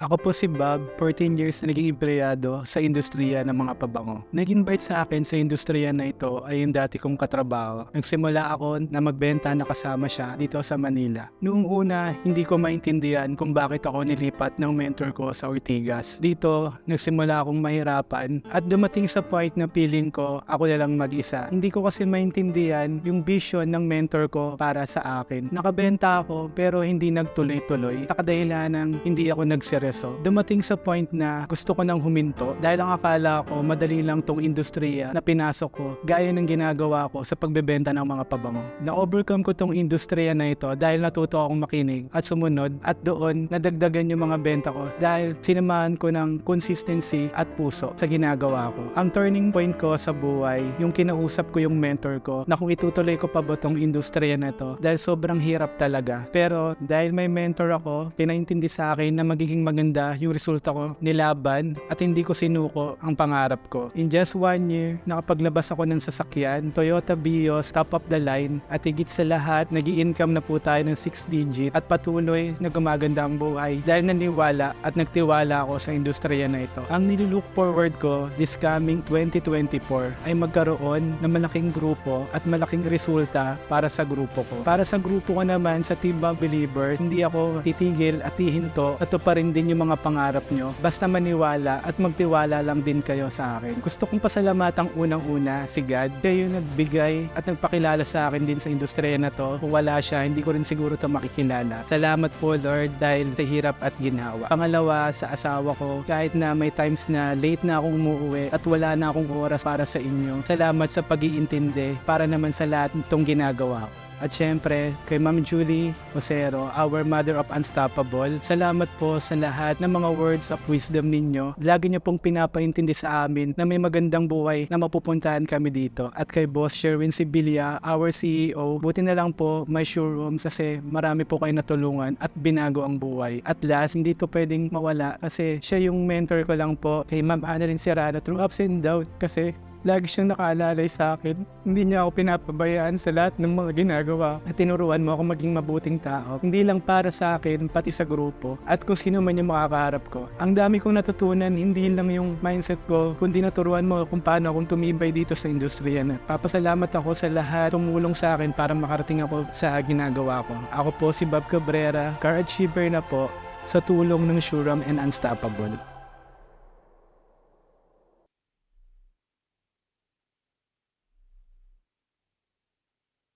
Ako po si Bob, 14 years na naging empleyado sa industriya ng mga pabango. Nag-invite sa akin sa industriya na ito ay yung dati kong katrabaho. Nagsimula ako na magbenta na kasama siya dito sa Manila. Noong una, hindi ko maintindihan kung bakit ako nilipat ng mentor ko sa Ortigas. Dito, nagsimula akong mahirapan at dumating sa point na feeling ko ako na lang mag-isa. Hindi ko kasi maintindihan yung vision ng mentor ko para sa akin. Nakabenta ako pero hindi nagtuloy-tuloy. Nakadahilan ng hindi ako nagseryoso. Dumating sa point na gusto ko nang huminto dahil ang akala ko madali lang tong industriya na pinasok ko gaya ng ginagawa ko sa pagbebenta ng mga pabango. Na-overcome ko tong industriya na ito dahil natuto akong makinig at sumunod at doon nadagdagan yung mga benta ko dahil sinamahan ko ng consistency at puso sa ginagawa ko. Ang turning point ko sa buhay, yung kinausap ko yung mentor ko na kung itutuloy ko pa ba tong industriya na to dahil sobrang hirap talaga. Pero dahil may mentor ako, pinaintindi sa akin na magiging maganda yung resulta ko nilaban at hindi ko sinuko ang pangarap ko. In just 1 year, nakapaglabas ako ng sasakyan, Toyota Vios, top of the line at higit sa lahat, nag-i-income na po tayo ng 6 digit at patuloy na gumaganda ang buhay dahil naniwala at nagtiwala ako sa industriya na ito. Ang nililook forward ko this coming 2024 ay magkaroon ng malaking grupo at malaking resulta para sa grupo ko. Para sa grupo ko naman sa Team Bob Believer, hindi ako titigil at hihinto at tuparin din yung mga pangarap nyo. Basta maniwala at magtiwala lang din kayo sa akin. Gusto kong pasalamatan unang-una si God. Siya yung nagbigay at nagpakilala sa akin din sa industriya na to. Kung wala siya, hindi ko rin siguro ito makikilala. Salamat po Lord dahil sa hirap at ginhawa. Pangalawa, sa asawa ko, kahit na may times na late na akong umuwi at wala na akong oras para sa inyo. Salamat sa pag-iintindi para naman sa lahat itong ginagawa ko. At syempre, kay Ma'am Julie Osero, our Mother of Unstoppable, salamat po sa lahat ng mga words of wisdom ninyo. Lagi niyo pong pinapaintindi sa amin na may magandang buhay na mapupuntahan kami dito. At kay Boss Sherwin Sibilia, our CEO, buti na lang po may showrooms kasi marami po kayo natulungan at binago ang buhay. At last, hindi to pwedeng mawala kasi siya yung mentor ko lang po kay Ma'am Annalyn Serrano through ups and downs kasi lagi siyang nakaalalay sa akin. Hindi niya ako pinapabayaan sa lahat ng mga ginagawa. At tinuruan mo ako maging mabuting tao. Hindi lang para sa akin, pati sa grupo. At kung sino man yung makakaharap ko. Ang dami kong natutunan, hindi lang yung mindset ko, kundi naturuan mo kung paano akong tumibay dito sa industriya na. Papasalamat ako sa lahat tumulong sa akin para makarating ako sa ginagawa ko. Ako po si Bob Cabrera, car achiever na po sa tulong ng Showroom and Unstoppable.